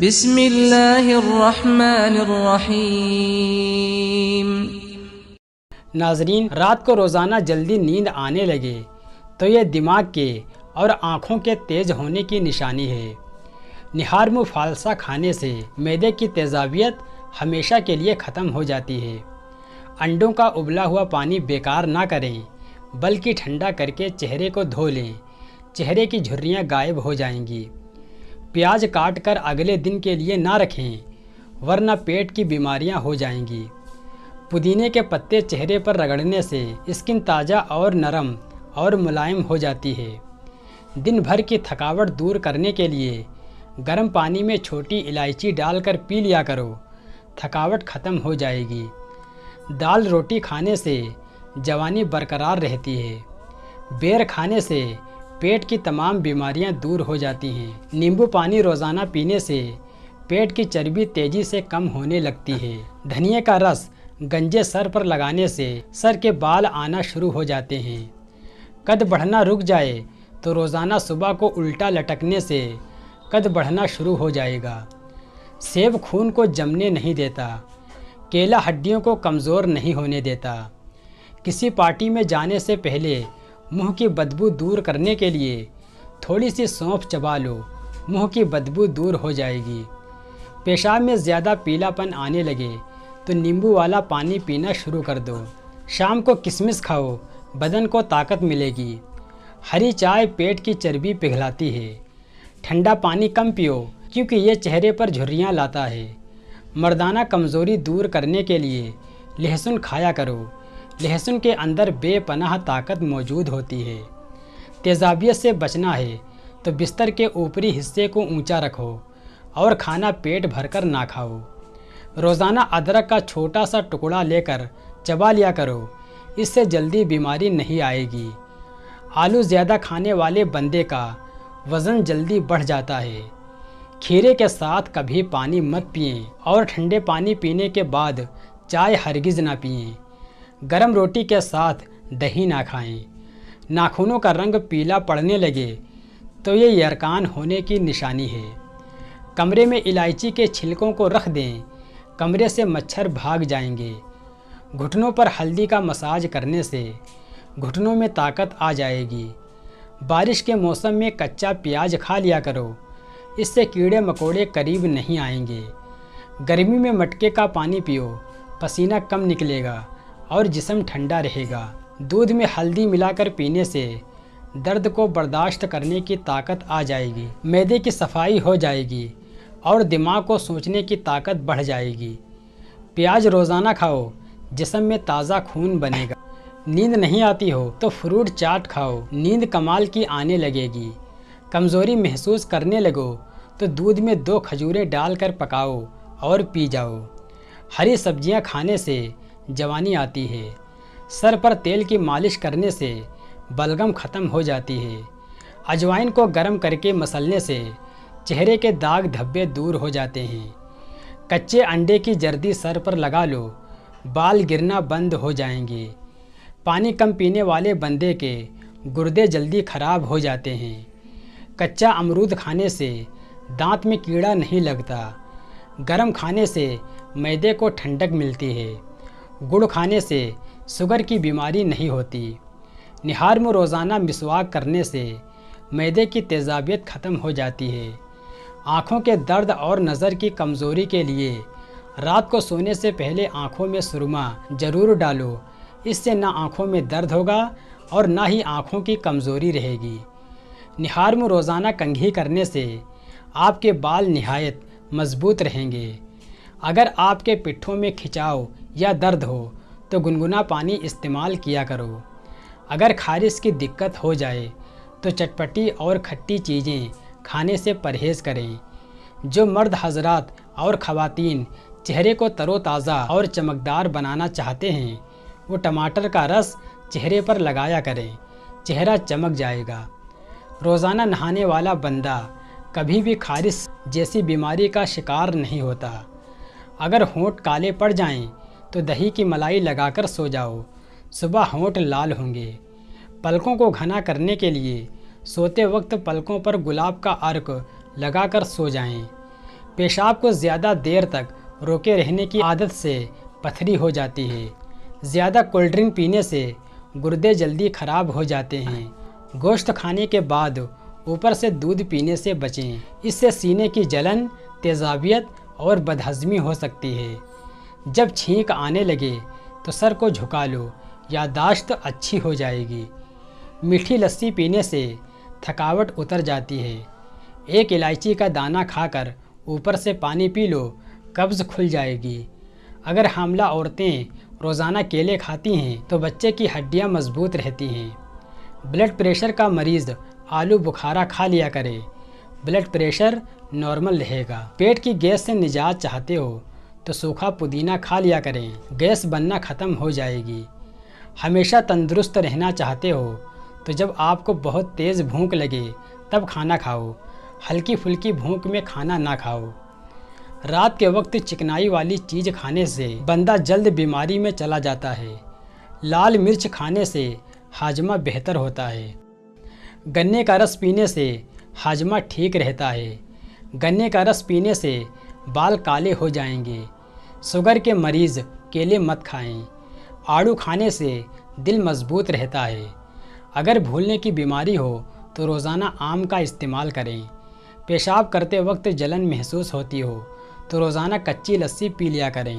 بسم اللہ الرحمن الرحیم۔ ناظرین، رات کو روزانہ جلدی نیند آنے لگے تو یہ دماغ کے اور آنکھوں کے تیز ہونے کی نشانی ہے۔ نہار منہ فالسا کھانے سے معدے کی تیزابیت ہمیشہ کے لیے ختم ہو جاتی ہے۔ انڈوں کا ابلا ہوا پانی بیکار نہ کریں بلکہ ٹھنڈا کر کے چہرے کو دھو لیں، چہرے کی جھریاں غائب ہو جائیں گی۔ پیاز کاٹ کر اگلے دن کے لیے نہ رکھیں ورنہ پیٹ کی بیماریاں ہو جائیں گی۔ پودینے کے پتے چہرے پر رگڑنے سے اسکن تازہ اور نرم اور ملائم ہو جاتی ہے۔ دن بھر کی تھکاوٹ دور کرنے کے لیے گرم پانی میں چھوٹی الائچی ڈال کر پی لیا کرو، تھکاوٹ ختم ہو جائے گی۔ دال روٹی کھانے سے جوانی برقرار رہتی ہے۔ بیر کھانے سے پیٹ کی تمام بیماریاں دور ہو جاتی ہیں۔ نیمبو پانی روزانہ پینے سے پیٹ کی چربی تیزی سے کم ہونے لگتی ہے۔ دھنیا کا رس گنجے سر پر لگانے سے سر کے بال آنا شروع ہو جاتے ہیں۔ قد بڑھنا رک جائے تو روزانہ صبح کو الٹا لٹکنے سے قد بڑھنا شروع ہو جائے گا۔ سیب خون کو جمنے نہیں دیتا، کیلا ہڈیوں کو کمزور نہیں ہونے دیتا۔ کسی پارٹی میں جانے سے پہلے منہ کی بدبو دور کرنے کے لیے تھوڑی سی سونف چبا لو، منہ کی بدبو دور ہو جائے گی۔ پیشاب میں زیادہ پیلا پن آنے لگے تو نیمبو والا پانی پینا شروع کر دو۔ شام کو کشمش کھاؤ، بدن کو طاقت ملے گی۔ ہری چائے پیٹ کی چربی پگھلاتی ہے۔ ٹھنڈا پانی کم پیو کیونکہ یہ چہرے پر جھریاں لاتا ہے۔ مردانہ کمزوری دور کرنے کے لیے لہسن کھایا کرو، لہسن کے اندر بے پناہ طاقت موجود ہوتی ہے۔ تیزابیت سے بچنا ہے تو بستر کے اوپری حصے کو اونچا رکھو اور کھانا پیٹ بھر کر نہ کھاؤ۔ روزانہ ادرک کا چھوٹا سا ٹکڑا لے کر چبا لیا کرو، اس سے جلدی بیماری نہیں آئے گی۔ آلو زیادہ کھانے والے بندے کا وزن جلدی بڑھ جاتا ہے۔ کھیرے کے ساتھ کبھی پانی مت پئیں اور ٹھنڈے پانی پینے کے بعد چائے ہرگز نہ پئیں۔ گرم روٹی کے ساتھ دہی نہ کھائیں۔ ناخنوں کا رنگ پیلا پڑنے لگے تو یہ یرقان ہونے کی نشانی ہے۔ کمرے میں الائچی کے چھلکوں کو رکھ دیں، کمرے سے مچھر بھاگ جائیں گے۔ گھٹنوں پر ہلدی کا مساج کرنے سے گھٹنوں میں طاقت آ جائے گی۔ بارش کے موسم میں کچا پیاز کھا لیا کرو، اس سے کیڑے مکوڑے قریب نہیں آئیں گے۔ گرمی میں مٹکے کا پانی پیو، پسینہ کم نکلے گا اور جسم ٹھنڈا رہے گا۔ دودھ میں ہلدی ملا کر پینے سے درد کو برداشت کرنے کی طاقت آ جائے گی، معدے کی صفائی ہو جائے گی اور دماغ کو سوچنے کی طاقت بڑھ جائے گی۔ پیاز روزانہ کھاؤ، جسم میں تازہ خون بنے گا۔ نیند نہیں آتی ہو تو فروٹ چاٹ کھاؤ، نیند کمال کی آنے لگے گی۔ کمزوری محسوس کرنے لگو تو دودھ میں 2 کھجوریں ڈال کر پکاؤ اور پی جاؤ۔ ہری سبزیاں کھانے سے جوانی آتی ہے۔ سر پر تیل کی مالش کرنے سے بلغم ختم ہو جاتی ہے۔ اجوائن کو گرم کر کے مسلنے سے چہرے کے داغ دھبے دور ہو جاتے ہیں۔ کچے انڈے کی جردی سر پر لگا لو، بال گرنا بند ہو جائیں گے۔ پانی کم پینے والے بندے کے گردے جلدی خراب ہو جاتے ہیں۔ کچا امرود کھانے سے دانت میں کیڑا نہیں لگتا۔ گرم کھانے سے معدے کو ٹھنڈک ملتی ہے۔ گڑ کھانے سے شوگر کی بیماری نہیں ہوتی۔ نہار میں روزانہ مسواک کرنے سے معدے کی تیزابیت ختم ہو جاتی ہے۔ آنکھوں کے درد اور نظر کی کمزوری کے لیے رات کو سونے سے پہلے آنکھوں میں سرما ضرور ڈالو، اس سے نہ آنکھوں میں درد ہوگا اور نہ ہی آنکھوں کی کمزوری رہے گی۔ نہار میں روزانہ کنگھی کرنے سے آپ کے بال نہایت مضبوط رہیں گے۔ اگر آپ کے پٹھوں میں کھچاؤ یا درد ہو تو گنگنا پانی استعمال کیا کرو۔ اگر خارش کی دقت ہو جائے تو چٹپٹی اور کھٹی چیزیں کھانے سے پرہیز کریں۔ جو مرد حضرات اور خواتین چہرے کو تر و تازہ اور چمکدار بنانا چاہتے ہیں وہ ٹماٹر کا رس چہرے پر لگایا کریں، چہرہ چمک جائے گا۔ روزانہ نہانے والا بندہ کبھی بھی خارش جیسی بیماری کا شکار نہیں ہوتا۔ اگر ہونٹ کالے پڑ جائیں تو دہی کی ملائی لگا کر سو جاؤ، صبح ہونٹ لال ہوں گے۔ پلکوں کو گھنا کرنے کے لیے سوتے وقت پلکوں پر گلاب کا عرق لگا کر سو جائیں۔ پیشاب کو زیادہ دیر تک روکے رہنے کی عادت سے پتھری ہو جاتی ہے۔ زیادہ کولڈ ڈرنک پینے سے گردے جلدی خراب ہو جاتے ہیں۔ گوشت کھانے کے بعد اوپر سے دودھ پینے سے بچیں، اس سے سینے کی جلن، تیزابیت اور بدہضمی ہو سکتی ہے۔ جب چھینک آنے لگے تو سر کو جھکا لو، یادداشت اچھی ہو جائے گی۔ میٹھی لسی پینے سے تھکاوٹ اتر جاتی ہے۔ ایک الائچی کا دانہ کھا کر اوپر سے پانی پی لو، قبض کھل جائے گی۔ اگر حاملہ عورتیں روزانہ کیلے کھاتی ہیں تو بچے کی ہڈیاں مضبوط رہتی ہیں۔ بلڈ پریشر کا مریض آلو بخارا کھا لیا کرے، بلڈ پریشر نارمل رہے گا۔ پیٹ کی گیس سے نجات چاہتے ہو تو سوکھا پودینہ کھا لیا کریں، گیس بننا ختم ہو جائے گی۔ ہمیشہ تندرست رہنا چاہتے ہو تو جب آپ کو بہت تیز بھوک لگے تب کھانا کھاؤ، ہلکی پھلکی بھوک میں کھانا نہ کھاؤ۔ رات کے وقت چکنائی والی چیز کھانے سے بندہ جلد بیماری میں چلا جاتا ہے۔ لال مرچ کھانے سے ہاضمہ بہتر ہوتا ہے۔ گنے کا رس پینے سے ہاضمہ ٹھیک رہتا ہے۔ گنے کا رس پینے سے بال کالے ہو جائیں گے۔ شوگر کے مریض کیلے مت کھائیں۔ آڑو کھانے سے دل مضبوط رہتا ہے۔ اگر بھولنے کی بیماری ہو تو روزانہ آم کا استعمال کریں۔ پیشاب کرتے وقت جلن محسوس ہوتی ہو تو روزانہ کچی لسی پی لیا کریں۔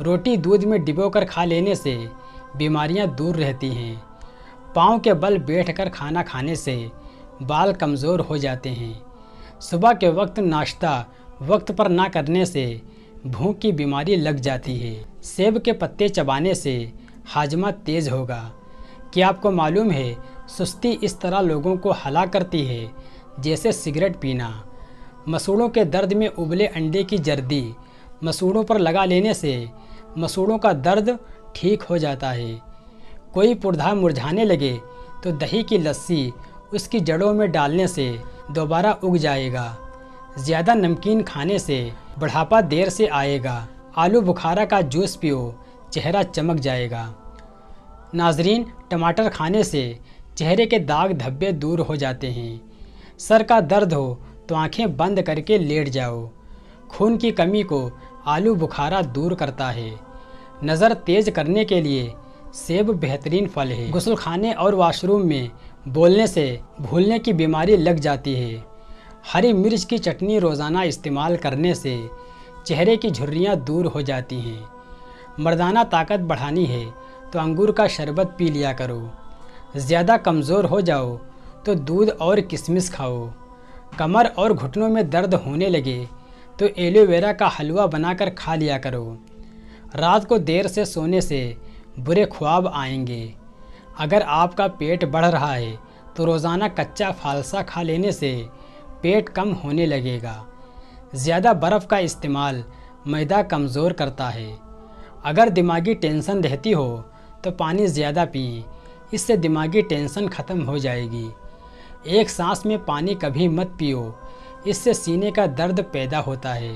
روٹی دودھ میں ڈبو کر کھا لینے سے بیماریاں دور رہتی ہیں۔ پاؤں کے بل بیٹھ کر کھانا کھانے سے بال کمزور ہو جاتے ہیں۔ صبح کے وقت ناشتہ وقت پر نہ کرنے سے بھوک کی بیماری لگ جاتی ہے۔ سیب کے پتے چبانے سے ہاضمہ تیز ہوگا۔ کیا آپ کو معلوم ہے سستی اس طرح لوگوں کو ہلاک کرتی ہے جیسے سگریٹ پینا؟ مسوڑوں کے درد میں ابلے انڈے کی جردی مسوڑوں پر لگا لینے سے مسوڑوں کا درد ٹھیک ہو جاتا ہے۔ کوئی پودھا مرجھانے لگے تو دہی کی لسی اس کی جڑوں میں ڈالنے سے دوبارہ اگ جائے گا۔ زیادہ نمکین کھانے سے بڑھاپا دیر سے آئے گا۔ آلو بخارا کا جوس پیو، چہرہ چمک جائے گا۔ ناظرین، ٹماٹر کھانے سے چہرے کے داغ دھبے دور ہو جاتے ہیں۔ سر کا درد ہو تو آنکھیں بند کر کے لیٹ جاؤ۔ خون کی کمی کو آلو بخارا دور کرتا ہے۔ نظر تیز کرنے کے لیے سیب بہترین پھل ہے۔ غسل خانے اور واش روم میں بولنے سے بھولنے کی بیماری لگ جاتی ہے۔ ہری مرچ کی چٹنی روزانہ استعمال کرنے سے چہرے کی جھریاں دور ہو جاتی ہیں۔ مردانہ طاقت بڑھانی ہے تو انگور کا شربت پی لیا کرو۔ زیادہ کمزور ہو جاؤ تو دودھ اور کشمش کھاؤ۔ کمر اور گھٹنوں میں درد ہونے لگے تو ایلو ویرا کا حلوہ بنا کر کھا لیا کرو۔ رات کو دیر سے سونے سے برے خواب آئیں گے۔ اگر آپ کا پیٹ بڑھ رہا ہے تو روزانہ کچا فالسا کھا لینے سے پیٹ کم ہونے لگے گا۔ زیادہ برف کا استعمال معدہ کمزور کرتا ہے۔ اگر دماغی ٹینشن رہتی ہو تو پانی زیادہ پئیں، اس سے دماغی ٹینشن ختم ہو جائے گی۔ ایک سانس میں پانی کبھی مت پیو، اس سے سینے کا درد پیدا ہوتا ہے۔